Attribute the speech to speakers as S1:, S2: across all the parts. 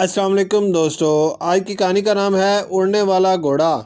S1: السلام علیکم دوستو، آج کی کہانی کا نام ہے اڑنے والا گھوڑا۔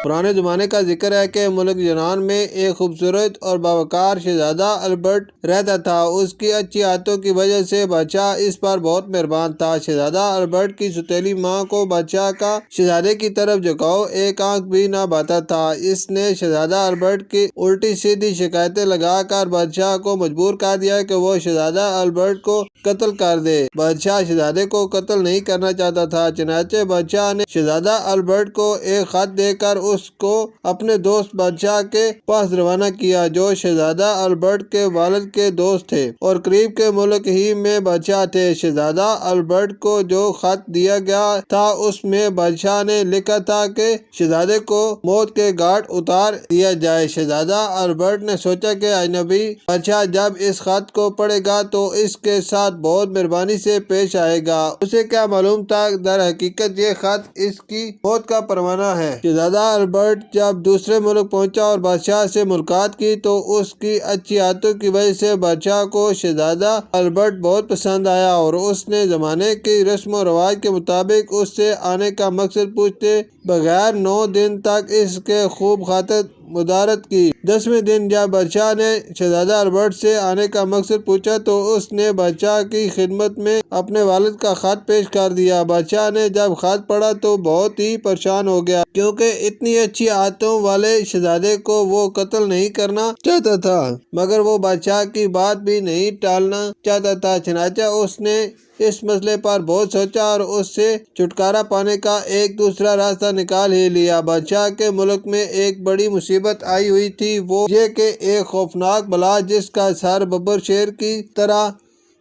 S1: پرانے زمانے کا ذکر ہے کہ ملک یونان میں ایک خوبصورت اور باوقار شہزادہ البرٹ رہتا تھا۔ اس کی اچھی عادتوں کی وجہ سے بادشاہ اس پر بہت مہربان تھا۔ شہزادہ البرٹ کی ستیلی ماں کو بادشاہ کا شہزادے کی طرف جھکاؤ ایک آنکھ بھی نہ بھاتا تھا۔ اس نے شہزادہ البرٹ کی الٹی سیدھی شکایتیں لگا کر بادشاہ کو مجبور کر دیا کہ وہ شہزادہ البرٹ کو قتل کر دے۔ بادشاہ شہزادے کو قتل نہیں کرنا چاہتا تھا، چنانچہ بادشاہ نے شہزادہ البرٹ کو ایک خط دے کر اس کو اپنے دوست بادشاہ کے پاس روانہ کیا، جو شہزادہ البرٹ کے والد کے دوست تھے اور قریب کے ملک ہی میں بادشاہ تھے۔ شہزادہ البرٹ کو جو خط دیا گیا تھا اس میں بادشاہ نے لکھا تھا کہ شہزادے کو موت کے گھاٹ اتار دیا جائے۔ شہزادہ البرٹ نے سوچا کہ اجنبی بادشاہ جب اس خط کو پڑھے گا تو اس کے ساتھ بہت مہربانی سے پیش آئے گا۔ اسے کیا معلوم تھا در حقیقت یہ خط اس کی موت کا پروانہ ہے۔ شہزادہ البرٹ جب دوسرے ملک پہنچا اور بادشاہ سے ملاقات کی تو اس کی اچھی عادتوں کی وجہ سے بادشاہ کو شہزادہ البرٹ بہت پسند آیا، اور اس نے زمانے کی رسم و رواج کے مطابق اس سے آنے کا مقصد پوچھتے بغیر 9 دن تک اس کے خوب خاطر مدارت کی۔ 10ویں دن جب بادشاہ نے شہزادہ البرٹ سے آنے کا مقصد پوچھا تو اس نے بادشاہ کی خدمت میں اپنے والد کا خط پیش کر دیا۔ بادشاہ نے جب خط پڑھا تو بہت ہی پریشان ہو گیا، کیونکہ اتنی اچھی عادتوں والے شہزادے کو وہ قتل نہیں کرنا چاہتا تھا، مگر وہ بادشاہ کی بات بھی نہیں ٹالنا چاہتا تھا۔ چنانچہ اس نے اس مسئلے پر بہت سوچا اور اس سے چھٹکارا پانے کا ایک دوسرا راستہ نکال ہی لیا۔ بادشاہ کے ملک میں ایک بڑی مصیبت آئی ہوئی تھی، وہ یہ کہ ایک خوفناک بلا جس کا سر ببر شیر کی طرح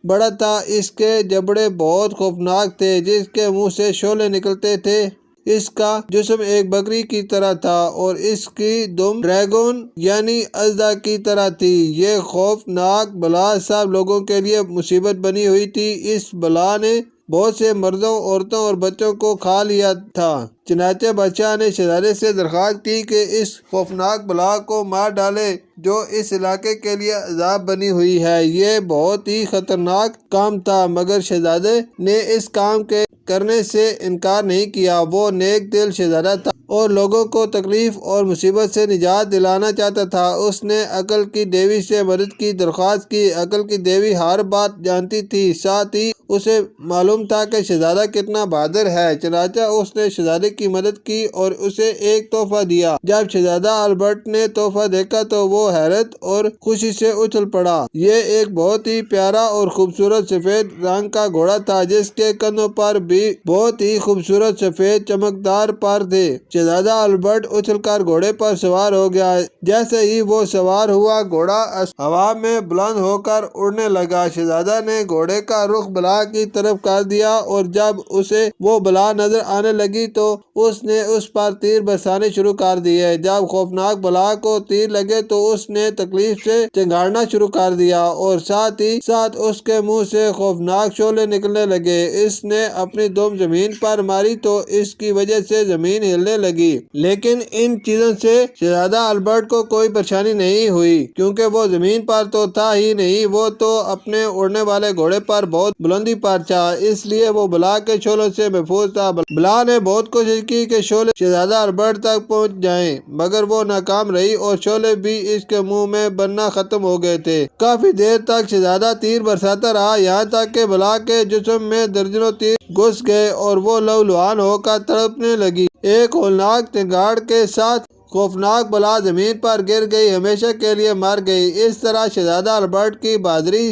S1: بڑا تھا، اس کے جبڑے بہت خوفناک تھے، جس کے منہ سے شعلے نکلتے تھے، اس کا جسم ایک بکری کی طرح تھا اور اس کی دم ڈریگن یعنی اژدہا کی طرح تھی۔ یہ خوفناک بلا سب لوگوں کے لیے مصیبت بنی ہوئی تھی۔ اس بلا نے بہت سے مردوں، عورتوں اور بچوں کو کھا لیا تھا۔ چنانچہ بادشاہ نے شہزادے سے درخواست کی کہ اس خوفناک بلا کو مار ڈالے جو اس علاقے کے لیے عذاب بنی ہوئی ہے۔ یہ بہت ہی خطرناک کام تھا، مگر شہزادے نے اس کام کے کرنے سے انکار نہیں کیا۔ وہ نیک دل شہزادہ تھا اور لوگوں کو تکلیف اور مصیبت سے نجات دلانا چاہتا تھا۔ اس نے عقل کی دیوی سے مدد کی درخواست کی۔ عقل کی دیوی ہر بات جانتی تھی، ساتھ ہی اسے معلوم تھا کہ شہزادہ کتنا بہادر ہے۔ چنانچہ اس نے شہزادے کی مدد کی اور اسے ایک تحفہ دیا۔ جب شہزادہ البرٹ نے تحفہ دیکھا تو وہ حیرت اور خوشی سے اچھل پڑا۔ یہ ایک بہت ہی پیارا اور خوبصورت سفید رنگ کا گھوڑا تھا، جس کے کندھوں پر بھی بہت ہی خوبصورت سفید چمکدار پر تھے۔ شہزادہ البرٹ اچھل کر گھوڑے پر سوار ہو گیا۔ جیسے ہی وہ سوار ہوا، گھوڑا ہوا میں بلند ہو کر اڑنے لگا۔ شہزادہ نے گھوڑے کا رخ بلا کی طرف کر دیا اور جب اسے وہ بلا نظر آنے لگی تو اس نے اس پر تیر برسانے شروع کر دیے۔ جب خوفناک بلا کو تیر لگے تو اس نے تکلیف سے چنگھاڑنا شروع کر دیا اور ساتھ ہی ساتھ اس کے منہ سے خوفناک شعلے نکلنے لگے۔ اس نے اپنی دم زمین پر ماری تو اس کی وجہ سے زمین ہلنے لگی، لیکن ان چیزوں سے شہزادہ البرٹ کو کوئی پریشانی نہیں ہوئی، کیونکہ وہ زمین پر تو تھا ہی نہیں، وہ تو اپنے اڑنے والے گھوڑے پر بہت بلندی پر تھا، اس لیے وہ بلا کے شعلوں سے محفوظ تھا۔ بلا نے بہت کوشش کی کہ شعلے شہزادہ البرٹ تک پہنچ جائیں، مگر وہ ناکام رہی اور شعلے بھی اس کے منہ میں بننا ختم ہو گئے تھے۔ کافی دیر تک شہزادہ تیر برساتا رہا، یہاں تک کہ بلا کے جسم میں درجنوں تیر گھس گئے اور وہ لہولہان ہو کر تڑپنے لگی۔ ایک ہولناک چنگھاڑ کے ساتھ خوفناک بلا زمین پر گر گئی، ہمیشہ کے لیے مر گئی۔ اس طرح شہزادہ البرٹ کی بہادری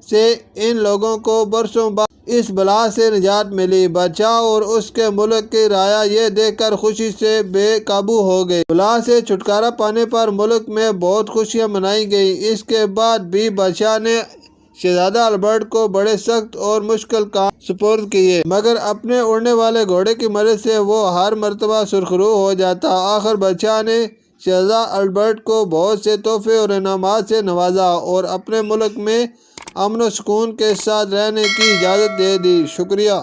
S1: سے ان لوگوں کو برسوں بعد اس بلا سے نجات ملی۔ بادشاہ اور اس کے ملک کی رعایا یہ دیکھ کر خوشی سے بے قابو ہو گئی۔ بلا سے چھٹکارا پانے پر ملک میں بہت خوشیاں منائی گئیں۔ اس کے بعد بھی بادشاہ نے شہزادہ البرٹ کو بڑے سخت اور مشکل کام سپرد کیے، مگر اپنے اڑنے والے گھوڑے کی مدد سے وہ ہر مرتبہ سرخرو ہو جاتا۔ آخر بادشاہ نے شہزادہ البرٹ کو بہت سے تحفے اور انعامات سے نوازا اور اپنے ملک میں امن و سکون کے ساتھ رہنے کی اجازت دے دی۔ شکریہ۔